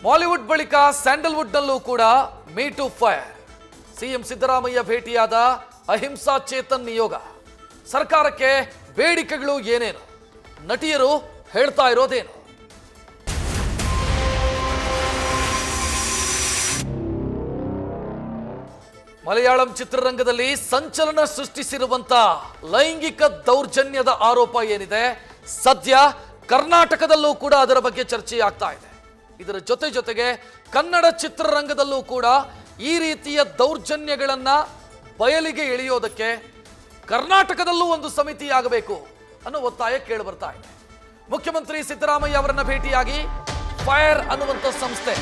Bollywood ಬಳಿಕ ಸ್ಯಾಂಡಲ್ವುಡ್ನಲ್ಲೂ ಕೂಡ me too fire. CM Siddaramaiah ಭೇಟಿಯಾದ ಅಹಿಂಸಾ ಚೇತನ್ ನಿಯೋಗ. ಸರ್ಕಾರಕ್ಕೆ ಬೇಡಿಕೆಗಳು ಏನೇನು, ನಟಿಯರು ಹೇಳ್ತಾ ಇರೋದೇನು? ಮಲಯಾಳಂ ಚಿತ್ರರಂಗದಲ್ಲಿ ಸಂಚಲನ ಸೃಷ್ಟಿಸಿರುವಂತ ಲೈಂಗಿಕ ದೌರ್ಜನ್ಯದ ಆರೋಪ ಏನಿದೆ, ಸದ್ಯ ಕರ್ನಾಟಕದಲ್ಲೂ ಕೂಡ ಅದರ ಬಗ್ಗೆ ಚರ್ಚೆ ಆಗ್ತಾ ಇದೆ. ಇದರ ಜೊತೆಗೆ ಕನ್ನಡ ಚಿತ್ರರಂಗದಲ್ಲೂ ಕೂಡ ಈ ರೀತಿಯ ದೌರ್ಜನ್ಯಗಳನ್ನ ಬಯಲಿಗೆ ಎಳೆಯೋದಕ್ಕೆ ಕರ್ನಾಟಕದಲ್ಲೂ ಒಂದು ಸಮಿತಿ ಆಗಬೇಕು ಅನ್ನೋ ಒತ್ತಾಯ ಕೇಳಿ ಬರ್ತಾ ಇದೆ. ಮುಖ್ಯಮಂತ್ರಿ ಸಿದ್ದರಾಮಯ್ಯ ಅವರನ್ನ ಭೇಟಿಯಾಗಿ ಫೈರ್ ಅನ್ನುವಂಥ ಸಂಸ್ಥೆ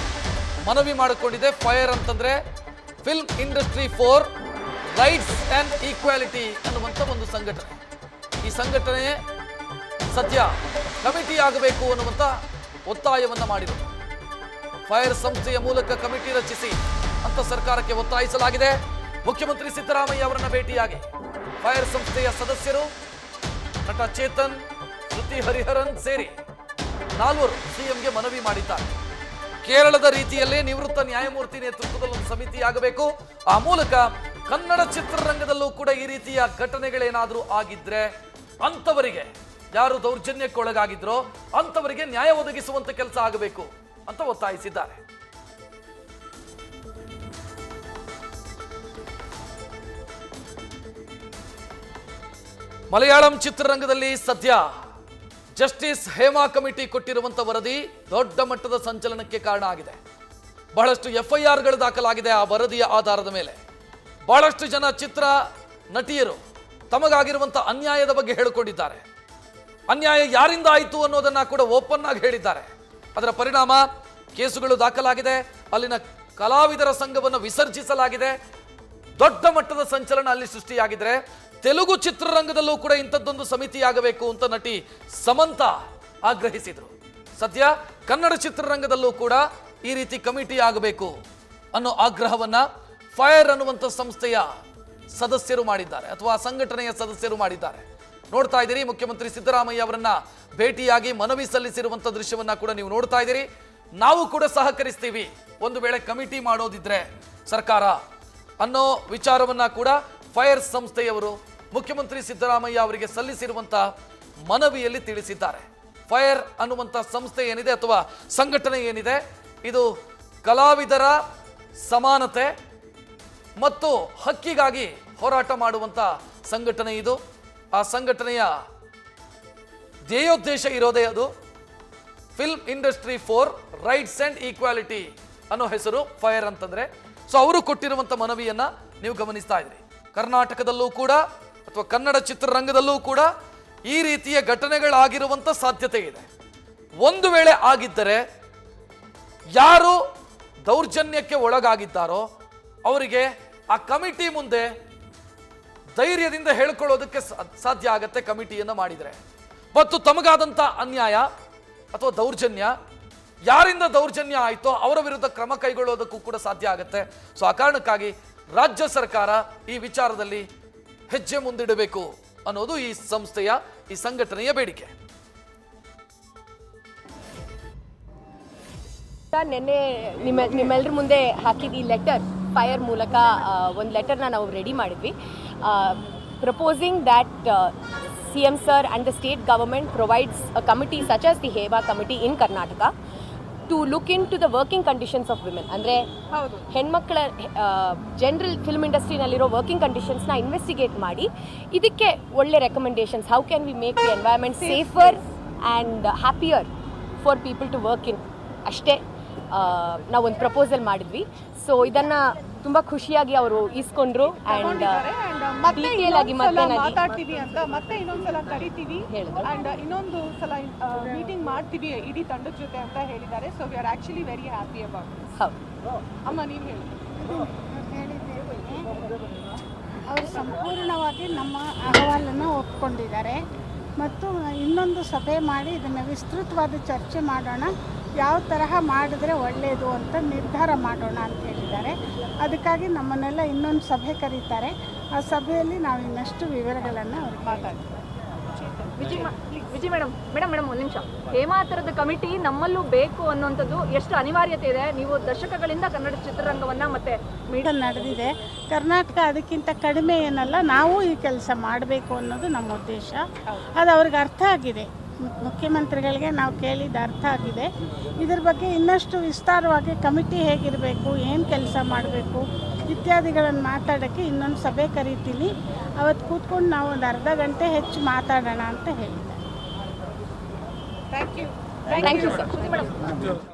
ಮನವಿ ಮಾಡಿಕೊಂಡಿದೆ. ಫೈರ್ ಅಂತಂದ್ರೆ film industry for rights and equality ಅನ್ನುವಂಥ ಒಂದು ಸಂಘಟನೆ. ಈ ಸಂಘಟನೆ ಸದ್ಯ ಕಮಿಟಿ ಆಗಬೇಕು ಅನ್ನುವಂಥ ಒತ್ತಾಯವನ್ನ ಮಾಡಿದೆ. ಫೈರ್ ಸಂಸ್ಥೆಯ ಮೂಲಕ ಕಮಿಟಿ ರಚಿಸಿ ಅಂತ ಸರ್ಕಾರಕ್ಕೆ ಒತ್ತಾಯಿಸಲಾಗಿದೆ. ಮುಖ್ಯಮಂತ್ರಿ ಸಿದ್ದರಾಮಯ್ಯ ಅವರನ್ನ ಭೇಟಿಯಾಗಿ ಫೈರ್ ಸಂಸ್ಥೆಯ ಸದಸ್ಯರು ನಟ ಚೇತನ್, ಶ್ರುತಿ ಹರಿಹರನ್ ಸೇರಿ 4 ಸಿಎಂಗೆ ಮನವಿ ಮಾಡಿದ್ದಾರೆ. ಕೇರಳದ ರೀತಿಯಲ್ಲೇ ನಿವೃತ್ತ ನ್ಯಾಯಮೂರ್ತಿ ನೇತೃತ್ವದಲ್ಲಿ ಒಂದು ಸಮಿತಿ ಆಗಬೇಕು. ಆ ಮೂಲಕ ಕನ್ನಡ ಚಿತ್ರರಂಗದಲ್ಲೂ ಕೂಡ ಈ ರೀತಿಯ ಘಟನೆಗಳೇನಾದರೂ ಆಗಿದ್ರೆ ಅಂತವರಿಗೆ, ಯಾರು ದೌರ್ಜನ್ಯಕ್ಕೆ ಒಳಗಾಗಿದ್ರೋ ಅಂತವರಿಗೆ ನ್ಯಾಯ ಒದಗಿಸುವಂತ ಕೆಲಸ ಆಗಬೇಕು ಅಂತ ಒತ್ತಾಯಿಸಿದ್ದಾರೆ. ಮಲಯಾಳಂ ಚಿತ್ರರಂಗದಲ್ಲಿ ಸದ್ಯ ಜಸ್ಟಿಸ್ ಹೇಮಾ ಕಮಿಟಿ ಕೊಟ್ಟಿರುವಂತ ವರದಿ ದೊಡ್ಡ ಮಟ್ಟದ ಸಂಚಲನಕ್ಕೆ ಕಾರಣ ಆಗಿದೆ. ಬಹಳಷ್ಟು FIRಗಳು ದಾಖಲಾಗಿದೆ. ಆ ವರದಿಯ ಆಧಾರದ ಮೇಲೆ ಬಹಳಷ್ಟು ಜನ ಚಿತ್ರ ನಟಿಯರು ತಮಗಾಗಿರುವಂತ ಅನ್ಯಾಯದ ಬಗ್ಗೆ ಹೇಳಿಕೊಂಡಿದ್ದಾರೆ. ಅನ್ಯಾಯ ಯಾರಿಂದ ಆಯಿತು ಅನ್ನೋದನ್ನ ಕೂಡ ಓಪನ್ ಆಗಿ ಹೇಳಿದ್ದಾರೆ. ಅದರ ಪರಿಣಾಮ ಕೇಸುಗಳು ದಾಖಲಾಗಿದೆ. ಅಲ್ಲಿನ ಕಲಾವಿದರ ಸಂಘವನ್ನು ವಿಸರ್ಜಿಸಲಾಗಿದೆ. ದೊಡ್ಡ ಮಟ್ಟದ ಸಂಚಲನ ಅಲ್ಲಿ ಸೃಷ್ಟಿಯಾಗಿದ್ರೆ ತೆಲುಗು ಚಿತ್ರರಂಗದಲ್ಲೂ ಕೂಡ ಇಂಥದ್ದೊಂದು ಸಮಿತಿ ಆಗಬೇಕು ಅಂತ ನಟಿ ಸಮಂತ ಆಗ್ರಹಿಸಿದ್ರು. ಸದ್ಯ ಕನ್ನಡ ಚಿತ್ರರಂಗದಲ್ಲೂ ಕೂಡ ಈ ರೀತಿ ಕಮಿಟಿ ಆಗಬೇಕು ಅನ್ನೋ ಆಗ್ರಹವನ್ನ ಫೈರ್ ಅನ್ನುವಂಥ ಸಂಸ್ಥೆಯ ಸದಸ್ಯರು ಮಾಡಿದ್ದಾರೆ, ಅಥವಾ ಸಂಘಟನೆಯ ಸದಸ್ಯರು ಮಾಡಿದ್ದಾರೆ. ನೋಡ್ತಾ ಇದ್ದೀರಿ, ಮುಖ್ಯಮಂತ್ರಿ ಸಿದ್ದರಾಮಯ್ಯ ಅವರನ್ನ ಭೇಟಿಯಾಗಿ ಮನವಿ ಸಲ್ಲಿಸಿರುವಂಥ ದೃಶ್ಯವನ್ನ ಕೂಡ ನೀವು ನೋಡ್ತಾ ಇದ್ದೀರಿ. ನಾವು ಕೂಡ ಸಹಕರಿಸ್ತೀವಿ ಒಂದು ವೇಳೆ ಕಮಿಟಿ ಮಾಡೋದಿದ್ರೆ ಸರ್ಕಾರ ಅನ್ನೋ ವಿಚಾರವನ್ನ ಕೂಡ ಫೈರ್ ಸಂಸ್ಥೆಯವರು ಮುಖ್ಯಮಂತ್ರಿ ಸಿದ್ದರಾಮಯ್ಯ ಅವರಿಗೆ ಸಲ್ಲಿಸಿರುವಂತ ಮನವಿಯಲ್ಲಿ ತಿಳಿಸಿದ್ದಾರೆ. ಫೈರ್ ಅನ್ನುವಂಥ ಸಂಸ್ಥೆ ಏನಿದೆ ಅಥವಾ ಸಂಘಟನೆ ಏನಿದೆ, ಇದು ಕಲಾವಿದರ ಸಮಾನತೆ ಮತ್ತು ಹಕ್ಕಿಗಾಗಿ ಹೋರಾಟ ಮಾಡುವಂತ ಸಂಘಟನೆ. ಇದು ಆ ಸಂಘಟನೆಯ ಧ್ಯೇಯೋದ್ದೇಶ ಇರೋದೇ ಅದು film industry for rights and equality ಅನ್ನೋ ಹೆಸರು ಫೈರ್ ಅಂತಂದ್ರೆ. ಸೊ ಅವರು ಕೊಟ್ಟಿರುವಂತ ಮನವಿಯನ್ನ ನೀವು ಗಮನಿಸ್ತಾ ಇದ್ರಿ. ಕರ್ನಾಟಕದಲ್ಲೂ ಕೂಡ ಅಥವಾ ಕನ್ನಡ ಚಿತ್ರರಂಗದಲ್ಲೂ ಕೂಡ ಈ ರೀತಿಯ ಘಟನೆಗಳಾಗಿರುವಂತ ಸಾಧ್ಯತೆ ಇದೆ. ಒಂದು ವೇಳೆ ಆಗಿದ್ದರೆ ಯಾರು ದೌರ್ಜನ್ಯಕ್ಕೆ ಒಳಗಾಗಿದ್ದಾರೋ ಅವರಿಗೆ ಆ ಕಮಿಟಿ ಮುಂದೆ ಧೈರ್ಯದಿಂದ ಹೇಳ್ಕೊಳ್ಳೋದಕ್ಕೆ ಸಾಧ್ಯ ಆಗತ್ತೆ ಕಮಿಟಿಯನ್ನು ಮಾಡಿದರೆ. ಮತ್ತು ತಮಗಾದಂಥ ಅನ್ಯಾಯ ಅಥವಾ ದೌರ್ಜನ್ಯ, ಯಾರಿಂದ ದೌರ್ಜನ್ಯ ಆಯಿತೋ ಅವರ ವಿರುದ್ಧ ಕ್ರಮ ಕೈಗೊಳ್ಳೋದಕ್ಕೂ ಕೂಡ ಸಾಧ್ಯ ಆಗುತ್ತೆ. ಸೊ ಆ ಕಾರಣಕ್ಕಾಗಿ ರಾಜ್ಯ ಸರ್ಕಾರ ಈ ವಿಚಾರದಲ್ಲಿ ಹೆಜ್ಜೆ ಮುಂದಿಡಬೇಕು ಅನ್ನೋದು ಈ ಸಂಸ್ಥೆಯ, ಈ ಸಂಘಟನೆಯ ಬೇಡಿಕೆ. ನಿನ್ನೆ ನಿಮ್ಮೆಲ್ಲರ ಮುಂದೆ ಹಾಕಿದ ಈ ಲೆಟರ್, ಫೈರ್ ಮೂಲಕ ಒಂದು ಲೆಟರ್ನ ನಾವು ರೆಡಿ ಮಾಡಿದ್ವಿ. Proposing that CM sir and the state government provides a committee such as the HEMA committee in Karnataka to look into the working conditions of women. ಅಂದರೆ ಹೆಣ್ಮಕ್ಳ ಜನರಲ್ ಫಿಲ್ಮ್ ಇಂಡಸ್ಟ್ರಿನಲ್ಲಿರೋ working ಕಂಡೀಷನ್ಸ್ನ investigate ಮಾಡಿ ಇದಕ್ಕೆ ಒಳ್ಳೆ recommendations, how can we make the environment safer and happier for people to work in, ಅಷ್ಟೇ ನಾವೊಂದು proposal ಮಾಡಿದ್ವಿ. ಸೊ ಇದನ್ನು ತುಂಬ ಖುಷಿಯಾಗಿ ಅವರು ಇಸ್ಕೊಂಡ್ರು. ಆ್ಯಂಡ್ ಡೀಟೇಲ್ ಆಗಿ ಮಾತಾಡ್ತೀವಿ ಅಂತ ಮತ್ತೆ ಇನ್ನೊಂದ್ಸಲ ಕರಿತೀವಿ ಅಂಡ್ ಇನ್ನೊಂದು ಸಲ ಮೀಟಿಂಗ್ ಮಾಡ್ತೀವಿ ಇಡೀ ತಂಡದ ಜೊತೆ ಅಂತ ಹೇಳಿದ್ದಾರೆ. So we are actually very happy about. ಹೌದು ಅಮ್ಮ, ನೀವು ಹೇಳಿ. ಅವರು ಸಂಪೂರ್ಣವಾಗಿ ನಮ್ಮ ಅಹವಾಲನ್ನು ಒಪ್ಕೊಂಡಿದ್ದಾರೆ. ಮತ್ತು ಇನ್ನೊಂದು ಸಭೆ ಮಾಡಿ ಇದನ್ನು ವಿಸ್ತೃತವಾದ ಚರ್ಚೆ ಮಾಡೋಣ, ಯಾವ ತರಹ ಮಾಡಿದ್ರೆ ಒಳ್ಳೆಯದು ಅಂತ ನಿರ್ಧಾರ ಮಾಡೋಣ ಅಂತ ಹೇಳಿದ್ದಾರೆ. ಅದಕ್ಕಾಗಿ ನಮ್ಮನ್ನೆಲ್ಲ ಇನ್ನೊಂದು ಸಭೆ ಕರೀತಾರೆ. ಆ ಸಭೆಯಲ್ಲಿ ನಾವು ಇನ್ನಷ್ಟು ವಿವರಗಳನ್ನು ಅವ್ರಿಗೆ ಮಾತಾಡ್ತೀವಿ. ವಿಜಿ ಮೇಡಮ್ ಒಂದು ನಿಮಿಷ. ಹೇಮಾ ಥರದ ಕಮಿಟಿ ನಮ್ಮಲ್ಲೂ ಬೇಕು ಅನ್ನುವಂಥದ್ದು ಎಷ್ಟು ಅನಿವಾರ್ಯತೆ ಇದೆ? ನೀವು ದಶಕಗಳಿಂದ ಕನ್ನಡ ಚಿತ್ರರಂಗವನ್ನು ಮತ್ತೆ ಮೀಡಿಯಾ ನಡೆದಿದೆ. ಕರ್ನಾಟಕ ಅದಕ್ಕಿಂತ ಕಡಿಮೆ ಏನಲ್ಲ, ನಾವು ಈ ಕೆಲಸ ಮಾಡಬೇಕು ಅನ್ನೋದು ನಮ್ಮ ಉದ್ದೇಶ. ಅದು ಅವ್ರಿಗೆ ಅರ್ಥ ಆಗಿದೆ, ಮುಖ್ಯಮಂತ್ರಿಗಳಿಗೆ ನಾವು ಕೇಳಿದ ಅರ್ಥ ಆಗಿದೆ. ಇದ್ರ ಬಗ್ಗೆ ಇನ್ನಷ್ಟು ವಿಸ್ತಾರವಾಗಿ ಕಮಿಟಿ ಹೇಗಿರಬೇಕು, ಏನು ಕೆಲಸ ಮಾಡಬೇಕು ಇತ್ಯಾದಿಗಳನ್ನು ಮಾತಾಡೋಕ್ಕೆ ಇನ್ನೊಂದು ಸಭೆ ಕರಿತೀನಿ. ಅವತ್ತು ಕೂತ್ಕೊಂಡು ನಾವು ಒಂದು ಅರ್ಧ ಗಂಟೆ ಹೆಚ್ಚು ಮಾತಾಡೋಣ ಅಂತ ಹೇಳಿದ್ದೆ. Thank you. Thank you sir.